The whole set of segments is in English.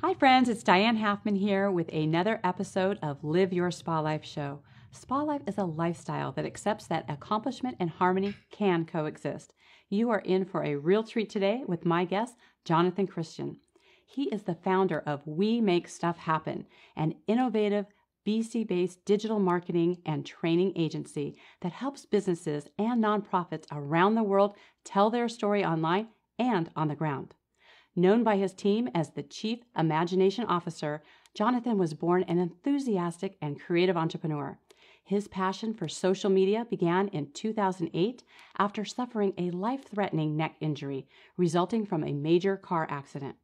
Hi friends, it's Diane Halfman here with another episode of Live Your Spa Life show. Spa Life is a lifestyle that accepts that accomplishment and harmony can coexist. You are in for a real treat today with my guest, Jonathan Christian. He is the founder of We Make Stuff Happen, an innovative BC-based digital marketing and training agency that helps businesses and nonprofits around the world tell their story online and on the ground. Known by his team as the Chief Imagination Officer, Jonathan was born an enthusiastic and creative entrepreneur. His passion for social media began in 2008 after suffering a life-threatening neck injury resulting from a major car accident.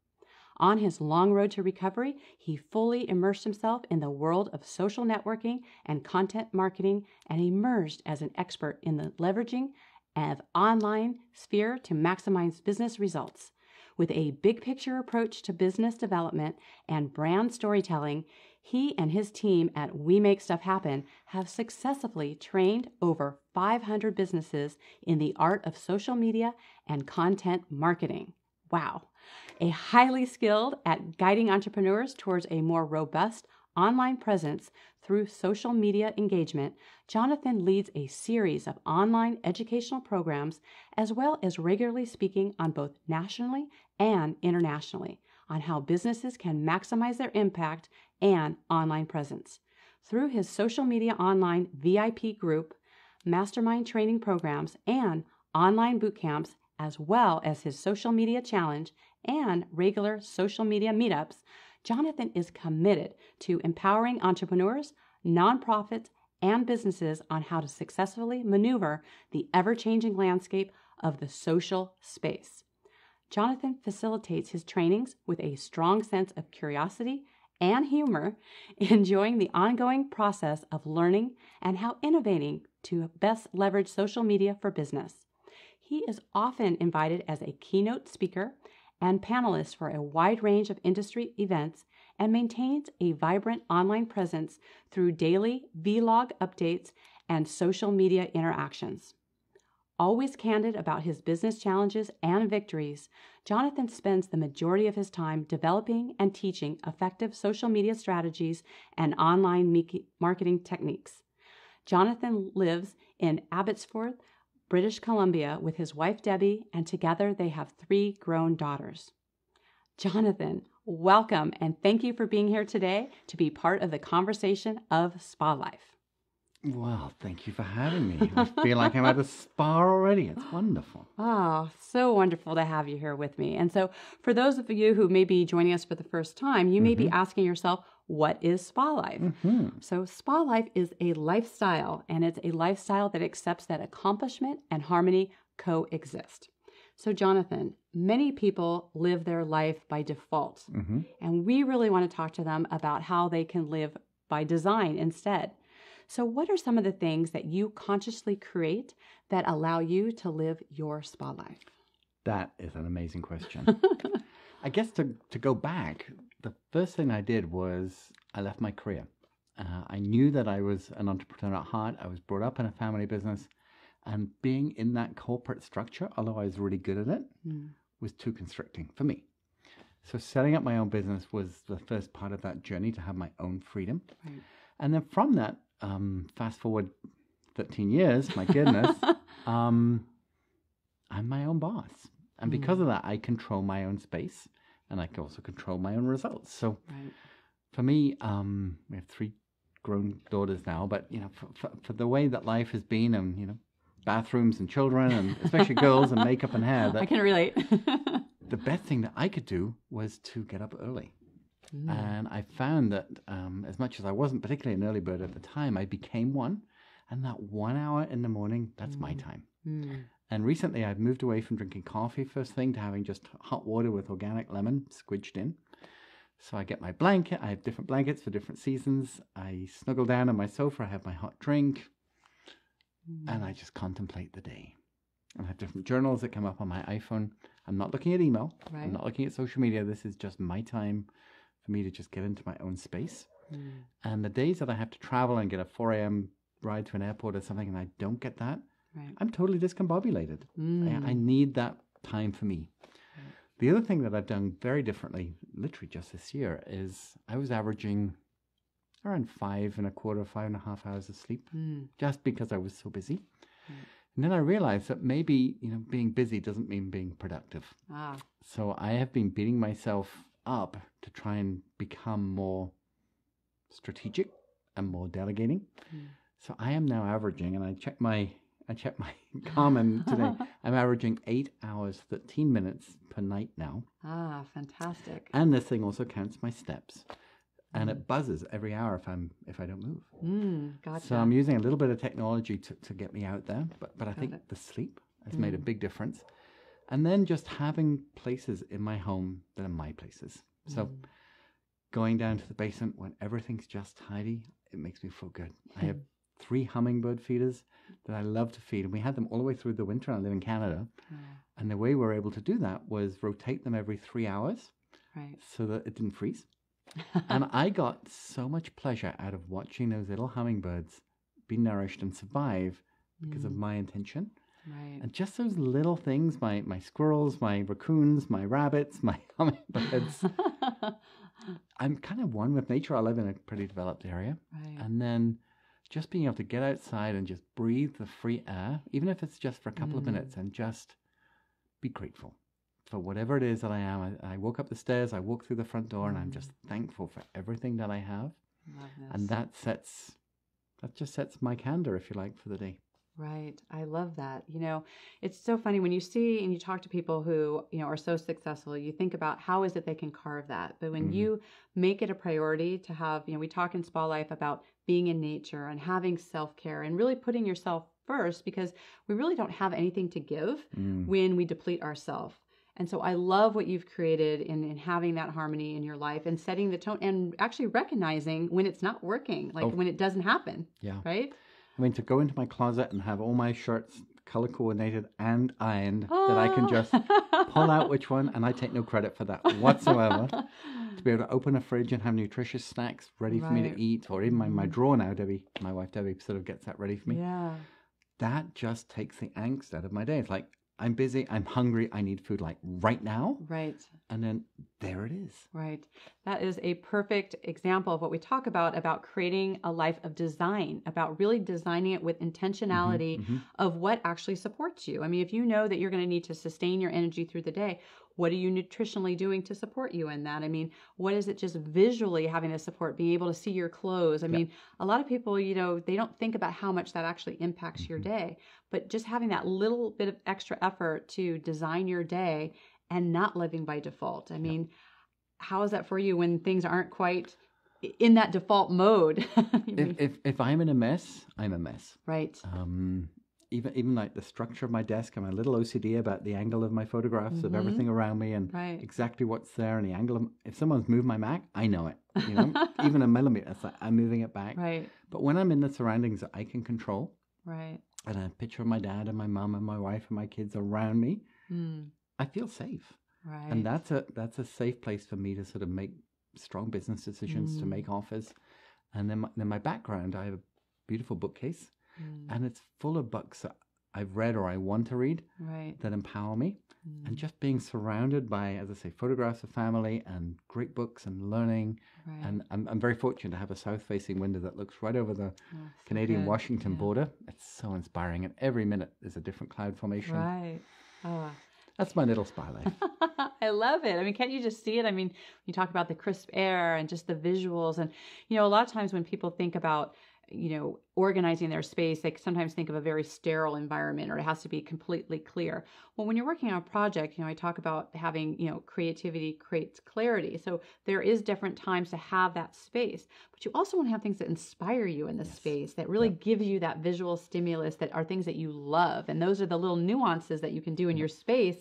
On his long road to recovery, he fully immersed himself in the world of social networking and content marketing and emerged as an expert in the leveraging of online sphere to maximize business results. With a big picture approach to business development and brand storytelling, he and his team at We Make Stuff Happen have successfully trained over 500 businesses in the art of social media and content marketing. Wow. A highly skilled at guiding entrepreneurs towards a more robust online presence through social media engagement, Jonathan leads a series of online educational programs as well as regularly speaking on both nationally and internationally on how businesses can maximize their impact and online presence. Through his social media online VIP group, mastermind training programs, and online boot camps, as well as his social media challenge and regular social media meetups, Jonathan is committed to empowering entrepreneurs, nonprofits, and businesses on how to successfully maneuver the ever-changing landscape of the social space. Jonathan facilitates his trainings with a strong sense of curiosity and humor, enjoying the ongoing process of learning and how innovating to best leverage social media for business. He is often invited as a keynote speaker and panelist for a wide range of industry events and maintains a vibrant online presence through daily vlog updates and social media interactions. Always candid about his business challenges and victories, Jonathan spends the majority of his time developing and teaching effective social media strategies and online marketing techniques. Jonathan lives in Abbotsford, British Columbia with his wife Debbie, and together they have 3 grown daughters. Jonathan, welcome and thank you for being here today to be part of the conversation of Spa Life. Well, thank you for having me. I feel like I'm at a spa already. It's wonderful. Oh, so wonderful to have you here with me. And so for those of you who may be joining us for the first time, you may be asking yourself, what is Spa Life? So Spa Life is a lifestyle, and it's a lifestyle that accepts that accomplishment and harmony coexist. So Jonathan, many people live their life by default, and we really want to talk to them about how they can live by design instead. So what are some of the things that you consciously create that allow you to live your spa life? That is an amazing question. I guess to go back, the first thing I did was I left my career. I knew that I was an entrepreneur at heart. I was brought up in a family business, and being in that corporate structure, although I was really good at it, was too constricting for me. So setting up my own business was the first part of that journey to have my own freedom. Right. And then from that, fast forward 13 years, my goodness, I'm my own boss. And because of that, I control my own space, and I can also control my own results. So for me, we have 3 grown daughters now, but, you know, for the way that life has been, and, you know, bathrooms and children, and especially girls and makeup and hair. I can relate. The best thing that I could do was to get up early. And I found that as much as I wasn't particularly an early bird at the time, I became one. And that 1 hour in the morning, that's my time. And recently I've moved away from drinking coffee first thing to having just hot water with organic lemon squidged in. So I get my blanket. I have different blankets for different seasons. I snuggle down on my sofa. I have my hot drink. And I just contemplate the day. I have different journals that come up on my iPhone. I'm not looking at email. Right. I'm not looking at social media. This is just my time for me to just get into my own space. And the days that I have to travel and get a 4 a.m. ride to an airport or something, and I don't get that, I'm totally discombobulated. I need that time for me. The other thing that I've done very differently, literally just this year, is I was averaging around 5.25, 5.5 hours of sleep, just because I was so busy. And then I realized that maybe, being busy doesn't mean being productive. So I have been beating myself up to try and become more strategic and more delegating. So I am now averaging, and I checked my Garmin today, I'm averaging 8 hours, 13 minutes per night now. Fantastic. And this thing also counts my steps. And it buzzes every hour if I don't move. Gotcha. So I'm using a little bit of technology to get me out there. But I think the sleep has made a big difference. And then just having places in my home that are my places. So going down to the basement when everything's just tidy, it makes me feel good. I have 3 hummingbird feeders that I love to feed. And we had them all the way through the winter. I live in Canada. And the way we were able to do that was rotate them every 3 hours so that it didn't freeze. And I got so much pleasure out of watching those little hummingbirds be nourished and survive because of my intention. And just those little things, my squirrels, my raccoons, my rabbits, my hummingbirds. I'm kind of one with nature. I live in a pretty developed area. And then just being able to get outside and just breathe the free air, even if it's just for a couple of minutes, and just be grateful for whatever it is that I am. I walk up the stairs, I walk through the front door, and I'm just thankful for everything that I have. And that just sets my candor, if you like, for the day. Right. I love that. It's so funny when you see and you talk to people who, are so successful, you think about how is it they can carve that. But when you make it a priority to have, we talk in SpaLife about being in nature and having self-care and really putting yourself first, because we really don't have anything to give when we deplete ourselves. And so I love what you've created in having that harmony in your life and setting the tone and actually recognizing when it's not working, when it doesn't happen. Right? I mean, to go into my closet and have all my shirts color coordinated and ironed, that I can just pull out which one, and I take no credit for that whatsoever. To be able to open a fridge and have nutritious snacks ready for me to eat, or even my drawer now, my wife Debbie sort of gets that ready for me. That just takes the angst out of my day. It's like, I'm busy, I'm hungry, I need food right now. And then there it is. That is a perfect example of what we talk about creating a life of design, about really designing it with intentionality of what actually supports you. I mean, if you know that you're going to need to sustain your energy through the day, what are you nutritionally doing to support you in that? I mean, what is it just visually having the support, being able to see your clothes? I mean, a lot of people, they don't think about how much that actually impacts your day, but just having that little bit of extra effort to design your day and not living by default. I mean, how is that for you when things aren't quite in that default mode? If I'm in a mess, I'm a mess. Even like the structure of my desk, I'm a little OCD about the angle of my photographs of everything around me and exactly what's there and the angle of, if someone's moved my Mac, I know it. Even a millimeter, it's like I'm moving it back. But when I'm in the surroundings that I can control, and a picture of my dad and my mom and my wife and my kids around me, I feel safe. And that's a safe place for me to sort of make strong business decisions, to make offers. And then my background, I have a beautiful bookcase. And it's full of books that I've read or I want to read that empower me. And just being surrounded by, as I say, photographs of family and great books and learning. And I'm very fortunate to have a south-facing window that looks right over the Canadian-Washington border. It's so inspiring. And every minute there's a different cloud formation. That's my little SpaLife. I love it. I mean, can't you just see it? I mean, you talk about the crisp air and just the visuals. And, a lot of times when people think about organizing their space, they sometimes think of a very sterile environment, or it has to be completely clear. Well, when you're working on a project, I talk about having, creativity creates clarity. So there is different times to have that space, but you also want to have things that inspire you in the space, that really give you that visual stimulus, that are things that you love. And those are the little nuances that you can do in your space.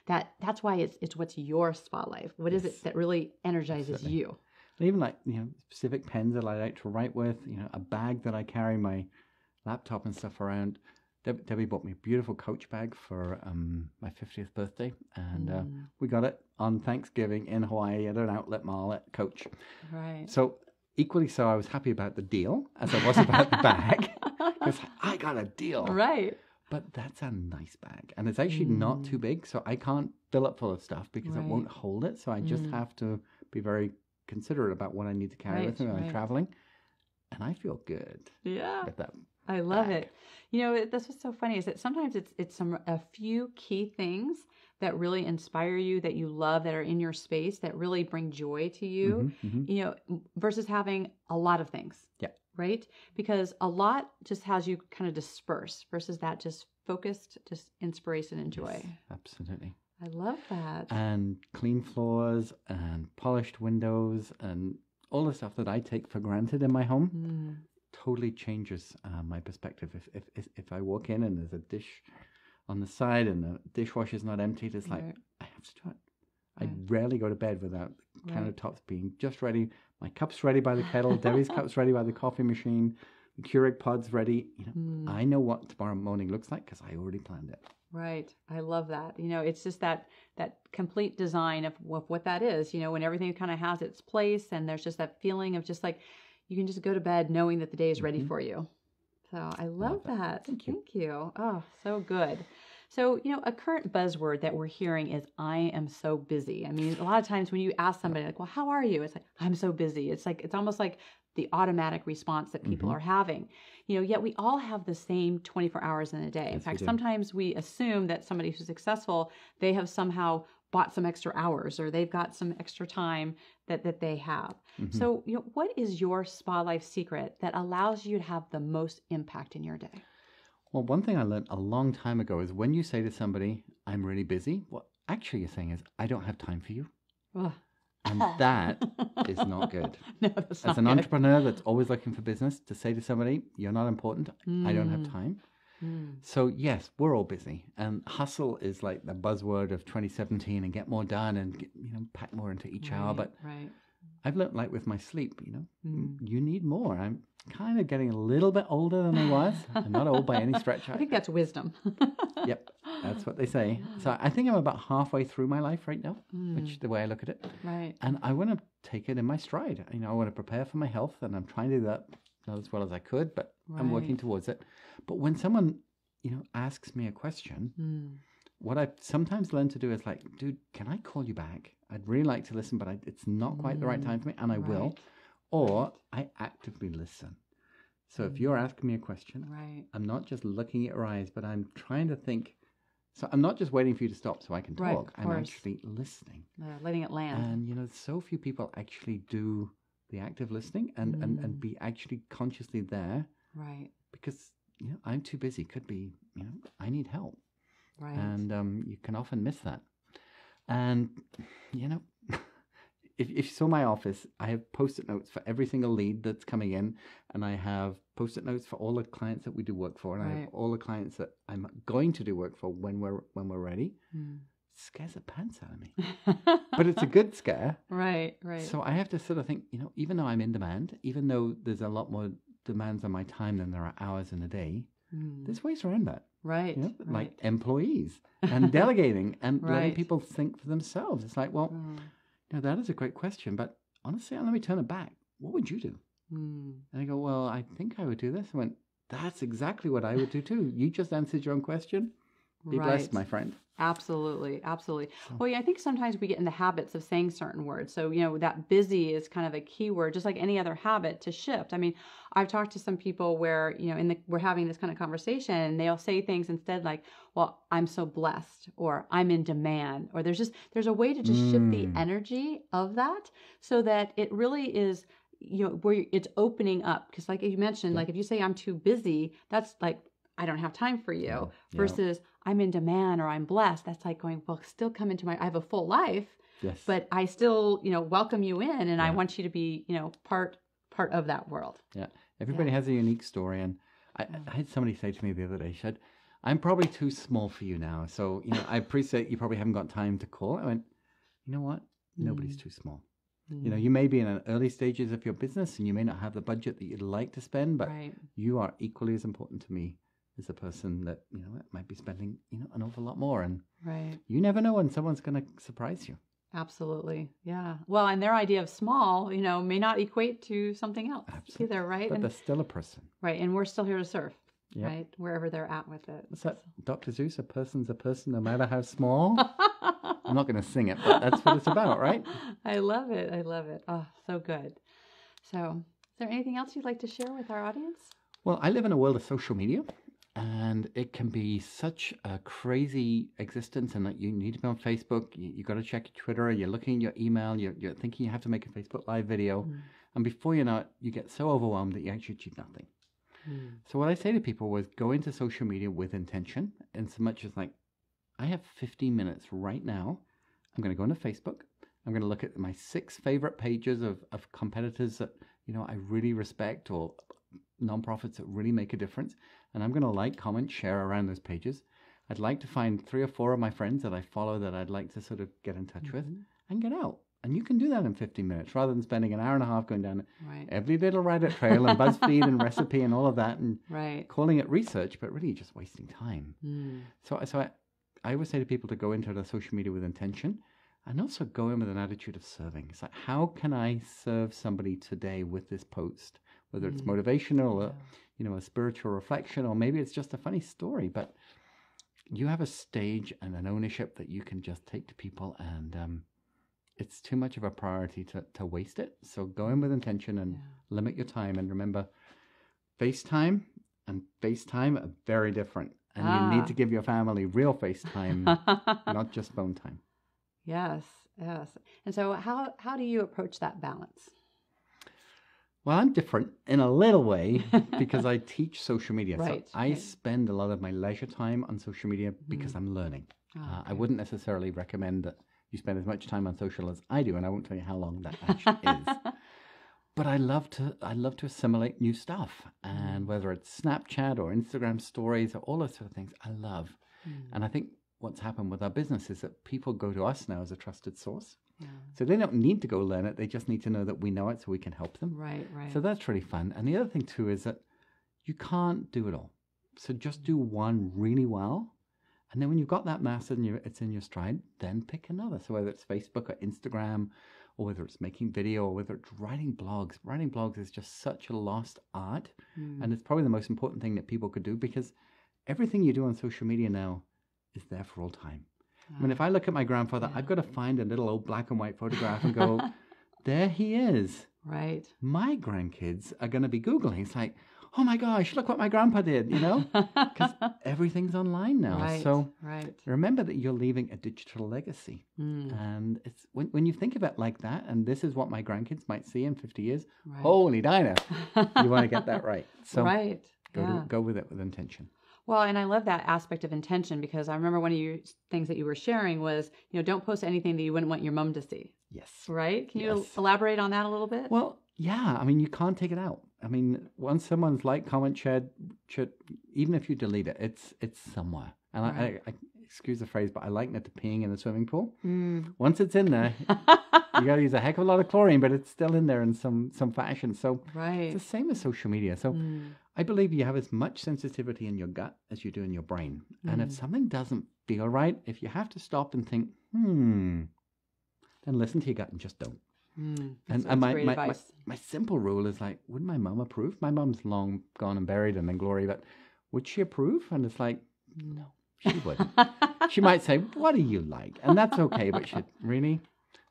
That's why it's what's your SpaLife. What is it that really energizes you? And even like, specific pens that I like to write with, a bag that I carry my laptop and stuff around. Debbie bought me a beautiful Coach bag for my 50th birthday. And we got it on Thanksgiving in Hawaii at an outlet mall at Coach. So equally so, I was happy about the deal as I was about the bag. Because I got a deal. But that's a nice bag. And it's actually not too big, so I can't fill it full of stuff because it won't hold it. So I just have to be very considerate about what I need to carry with me when I'm traveling. And I feel good with that. I love it. You know, that's what's so funny is that sometimes it's a few key things that really inspire you, that you love, that are in your space, that really bring joy to you, you know, versus having a lot of things. Yeah. Right? Because a lot just has you kind of disperse versus that just focused, just inspiration and joy. Yes, absolutely. I love that. And clean floors and polished windows and all the stuff that I take for granted in my home totally changes my perspective. If I walk in and there's a dish on the side and the dishwasher's not emptied, it's like, I have to do it. I rarely go to bed without the countertops being just ready. My cup's ready by the kettle. Debbie's cup's ready by the coffee machine. The Keurig pod's ready. You know, I know what tomorrow morning looks like because I already planned it. Right. I love that. You know, it's just that complete design of what that is, you know, when everything kind of has its place and there's just that feeling of just like, you can just go to bed knowing that the day is ready for you. So I love that. Thank you. Oh, so good. So, you know, a current buzzword that we're hearing is, I am so busy. I mean, a lot of times when you ask somebody like, well, how are you? It's like, I'm so busy. It's like, it's almost like the automatic response that people are having, you know, yet we all have the same 24 hours in a day. In fact, sometimes we assume that somebody who's successful, they have somehow bought some extra hours or they've got some extra time that they have. So, you know, what is your SpaLife secret that allows you to have the most impact in your day? Well, one thing I learned a long time ago is when you say to somebody, I'm really busy, what actually you're saying is, I don't have time for you. Ugh. And that is not good. No, that's not As an good. entrepreneur that's always looking for business, to say to somebody, you're not important, I don't have time. So yes, we're all busy. And hustle is like the buzzword of 2017 and get more done and get, you know, pack more into each hour. But I've learned, like with my sleep, you know, you need more. I'm kind of getting a little bit older than I was. I'm not old by any stretch. I think that's wisdom. Yep, that's what they say. So I think I'm about halfway through my life right now, which the way I look at it. Right. And I want to take it in my stride. You know, I want to prepare for my health, and I'm trying to do that as well as I could, but I'm working towards it. But when someone, you know, asks me a question, what I've sometimes learned to do is like, dude, can I call you back? I'd really like to listen, but it's not quite the right time for me, and I will. Or I actively listen. So if you're asking me a question, I'm not just looking at your eyes, but I'm trying to think. So I'm not just waiting for you to stop so I can talk. I'm actually listening. Letting it land. And, you know, so few people actually do the active listening and be actually consciously there. Right. Because, you know, I'm too busy. Could be, you know, I need help. Right. And you can often miss that. And, you know, if you saw my office, I have Post-it notes for every single lead that's coming in. And I have Post-it notes for all the clients that we do work for. And I have all the clients that I'm going to do work for when we're ready. Scares the pants out of me. But it's a good scare. Right. So I have to sort of think, you know, even though I'm in demand, even though there's a lot more demands on my time than there are hours in a day, there's ways around that. Right. You know, like employees and delegating and letting people think for themselves. It's like, well, you know, that is a great question, but honestly, let me turn it back. What would you do? And I go, well, I think I would do this. I went, that's exactly what I would do too. You just answered your own question. Be blessed, my friend. Absolutely. Well, yeah, I think sometimes we get in the habits of saying certain words. So, you know, that busy is kind of a key word, just like any other habit to shift. I mean, I've talked to some people where, you know, we're having this kind of conversation and they'll say things instead like, well, I'm so blessed, or I'm in demand, or there's a way to just shift the energy of that so that it really is, you know, where it's opening up. Because like you mentioned, like if you say I'm too busy, that's like, I don't have time for you, versus I'm in demand or I'm blessed. That's like going, well, still come into I have a full life, but I still, you know, welcome you in and I want you to be, you know, part of that world. Yeah. Everybody has a unique story. And I had somebody say to me the other day, she said, I'm probably too small for you now. So, you know, I appreciate you probably haven't got time to call. I went, you know what? Nobody's too small. You know, you may be in an early stages of your business and you may not have the budget that you'd like to spend, but you are equally as important to me as a person that, you know, might be spending, you know, an awful lot more. And you never know when someone's going to surprise you. Absolutely. Yeah. Well, and their idea of small, you know, may not equate to something else either, right? But they're still a person. Right. And we're still here to serve. Yep. right? Wherever they're at with it. What's that? Dr. Seuss, a person's a person no matter how small. I'm not going to sing it, but that's what it's about, right? I love it. I love it. Oh, so good. So, is there anything else you'd like to share with our audience? Well, I live in a world of social media, and it can be such a crazy existence, and that you need to be on Facebook, you got to check your Twitter, you're looking at your email, you're thinking you have to make a Facebook Live video, and before you know it, you get so overwhelmed that you actually achieve nothing. So what I say to people was go into social media with intention, in so much as like, I have 15 minutes right now. I'm going to go into Facebook. I'm going to look at my 6 favorite pages of competitors that, I really respect, or nonprofits that really make a difference. And I'm going to like, comment, share around those pages. I'd like to find 3 or 4 of my friends that I follow that I'd like to sort of get in touch with and get out. And you can do that in 15 minutes rather than spending an hour and a half going down every little Reddit trail and BuzzFeed and recipe and all of that and calling it research, but really just wasting time. So I always say to people to go into the social media with intention, and also go in with an attitude of serving. It's like, how can I serve somebody today with this post? Whether it's motivational or, a spiritual reflection, or maybe it's just a funny story, but you have a stage and an ownership that you can just take to people, and it's too much of a priority to waste it. So go in with intention and limit your time. And remember, FaceTime and FaceTime are very different. And you need to give your family real FaceTime, not just phone time. Yes. And so how do you approach that balance? Well, I'm different in a little way because I teach social media. Right. So I spend a lot of my leisure time on social media because I'm learning. I wouldn't necessarily recommend that you spend as much time on social as I do, and I won't tell you how long that actually is. But I love to assimilate new stuff, and whether it's Snapchat or Instagram stories or all those sort of things, I love. And I think what's happened with our business is that people go to us now as a trusted source. So they don't need to go learn it. They just need to know that we know it so we can help them. Right. So that's really fun. And the other thing too is that you can't do it all. So just do one really well. And then when you've got that mastered and it's in your stride, then pick another. So whether it's Facebook or Instagram, or whether it's making video, or whether it's writing blogs. Writing blogs is just such a lost art. And it's probably the most important thing that people could do, because everything you do on social media now is there for all time. I mean, if I look at my grandfather, I've got to find a little old black and white photograph and go, there he is. Right. My grandkids are going to be Googling. It's like, oh my gosh, look what my grandpa did, because everything's online now. Right. So right. remember that you're leaving a digital legacy. And it's when you think of it like that, and this is what my grandkids might see in 50 years, holy Dinah, you want to get that right. So go with it with intention. Well, and I love that aspect of intention, because I remember one of your things that you were sharing was, don't post anything that you wouldn't want your mom to see. Yes. Right? Can you elaborate on that a little bit? Well, yeah. I mean, you can't take it out. I mean, once someone's like, comment, shared, even if you delete it, it's somewhere. And I excuse the phrase, but I liken it to peeing in a swimming pool. Once it's in there, you got to use a heck of a lot of chlorine, but it's still in there in some fashion. So it's the same as social media. So I believe you have as much sensitivity in your gut as you do in your brain. And if something doesn't feel right, if you have to stop and think, then listen to your gut and just don't. And my simple rule is like, would my mum approve? My mum's long gone and buried and in glory, but would she approve? And it's like, no, she wouldn't. She might say, what do you like? And that's okay, but she'd really?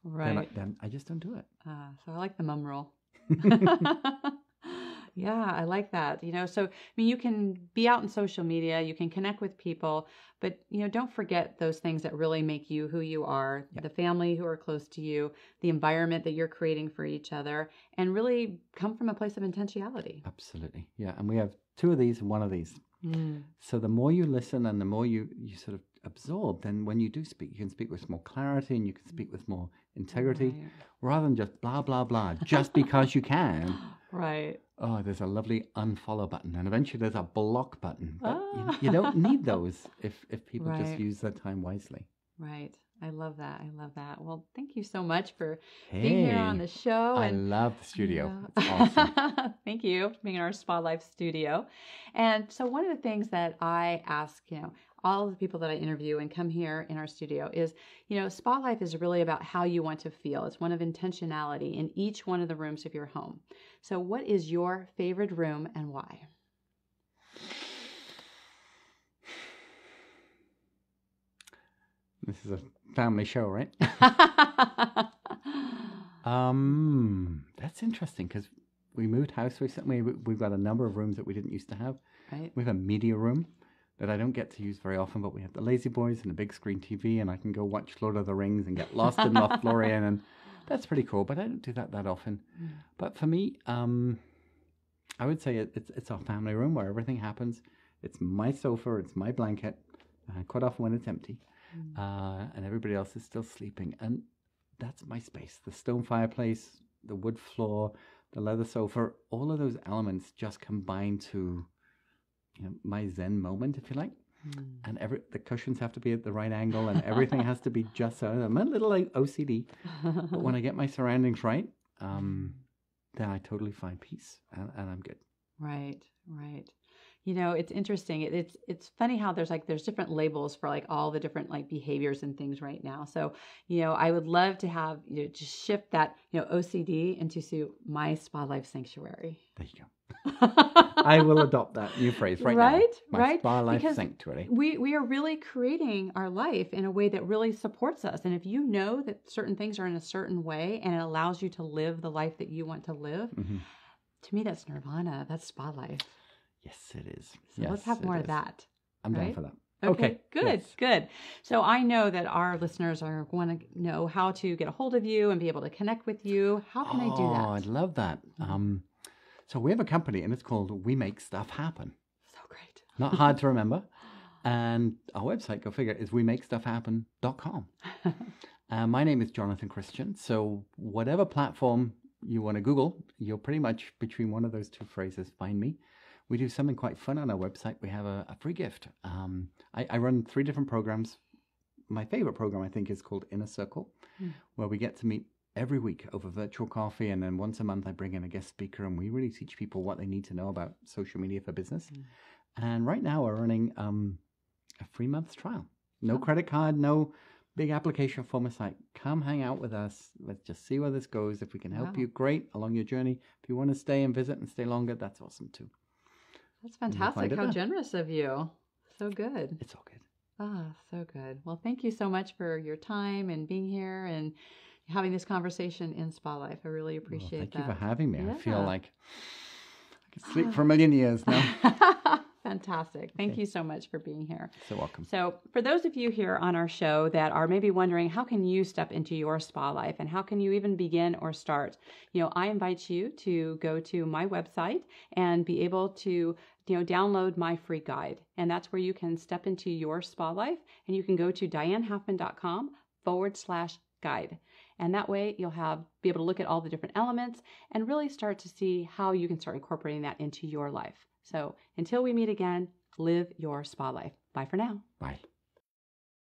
Right. Then I just don't do it. So I like the mum rule. Yeah, I like that. So, I mean, you can be out in social media, you can connect with people, but, don't forget those things that really make you who you are, the family who are close to you, the environment that you're creating for each other, and really come from a place of intentionality. Absolutely. Yeah. And we have 2 of these and 1 of these. So the more you listen and the more you sort of absorb, then when you do speak, you can speak with more clarity and you can speak with more integrity rather than just blah, blah, blah, just because you can. Right. Oh, there's a lovely unfollow button, and eventually there's a block button. But you don't need those if people just use their time wisely. Right. I love that. Well, thank you so much for being here on the show. I love the studio. It's awesome. Thank you for being in our SpaLife studio. And so one of the things that I ask, all of the people that I interview and come here in our studio is, SpaLife is really about how you want to feel. It's one of intentionality in each one of the rooms of your home. So what is your favorite room and why? This is a family show, right? That's interesting because we moved house recently. We've got a number of rooms that we didn't used to have. Right. We have a media room that I don't get to use very often, but we have the Lazy Boys and a big screen TV, and I can go watch Lord of the Rings and get lost in Lothlorien, and that's pretty cool. But I don't do that often. Mm. But for me, I would say it's our family room where everything happens. It's my sofa, it's my blanket, quite often when it's empty, and everybody else is still sleeping. And that's my space. The stone fireplace, the wood floor, the leather sofa, all of those elements just combine to my Zen moment, if you like. And the cushions have to be at the right angle and everything has to be just so. I'm a little like OCD, but when I get my surroundings right, then I totally find peace and I'm good. Right. It's interesting. It's funny how there's different labels for like all the different like behaviors and things right now. So, I would love to have just shift that, OCD into my SpaLife sanctuary. There you go. I will adopt that new phrase now. Right. SpaLife sanctuary. We are really creating our life in a way that really supports us. And if you know that certain things are in a certain way and it allows you to live the life that you want to live, to me, that's nirvana. That's SpaLife. Yes, it is. So let's have more of that. I'm down for that. Okay, good. So I know that our listeners want to know how to get a hold of you and be able to connect with you. How can they do that? Oh, I'd love that. So we have a company and it's called We Make Stuff Happen. So great. Not hard to remember. And our website, go figure, is wemakestufhappen.com. My name is Jonathan Christian. So whatever platform you want to Google, you'll pretty much, between one of those two phrases, find me. We do something quite fun on our website. We have a free gift. I run 3 different programs. My favorite program, I think, is called Inner Circle, where we get to meet every week over virtual coffee. And then once a month, I bring in a guest speaker and we really teach people what they need to know about social media for business. And right now we're running a free month's trial. No credit card, no big application form. It's like, come hang out with us. Let's just see where this goes. If we can help you, great, along your journey. If you want to stay and visit and stay longer, that's awesome too. That's fantastic. How generous of you. So good. It's all good. So good. Well, thank you so much for your time and being here and having this conversation in SpaLife. I really appreciate that. Thank you for having me. Yeah. I feel like I could sleep for a million years now. Fantastic. Thank you so much for being here. So welcome. So for those of you here on our show that are maybe wondering, how can you step into your SpaLife and how can you even begin or start? I invite you to go to my website and be able to download my free guide. And that's where you can step into your SpaLife and you can go to dianehalfman.com/guide. And that way you'll be able to look at all the different elements and really start to see how you can start incorporating that into your life. So until we meet again, live your SpaLife. Bye for now. Bye.